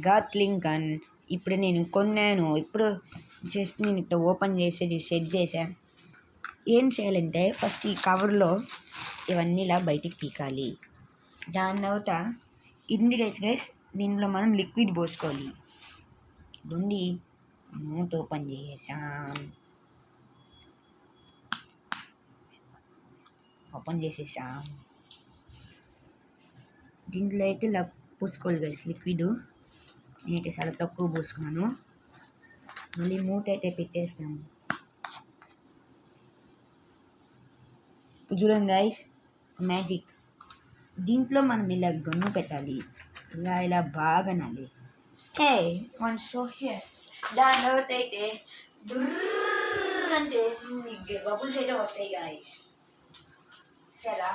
గాట్లింగ్ gun ఇప్పుడు నేను కొన్నాను. ఇప్పుడు జస్ట్ నేను ఇట్లా ఓపెన్ చేసి సెట్ చేశాను. ఏం చేయాలంటే ఫస్ట్ ఈ కవర్లో ఇవన్నీ ఇలా బయటికి పీకాలి. దాని తర్వాత ఇంగ్రీడియంట్స్ గైస్, దీనిలో మనం లిక్విడ్ పోసుకోవాలి. ఉంది మూత ఓపెన్ చేసేసాం. దీంట్లో అయితే ఇలా పోసుకోవాలి గైస్ లిక్విడ్. నేనైతే చాలా తక్కువ పోసుకున్నాను. మళ్ళీ మూత అయితే పెట్టేస్తాను. చూడండి గైస్, మ్యాజిక్. దీంట్లో మనం ఇలా గన్ను పెట్టాలి. ఇలా బాగా నాలి. One so here. దాని తర్వాత అయితే అంటే బబుల్స్ అయితే వస్తాయి గైస్. సరే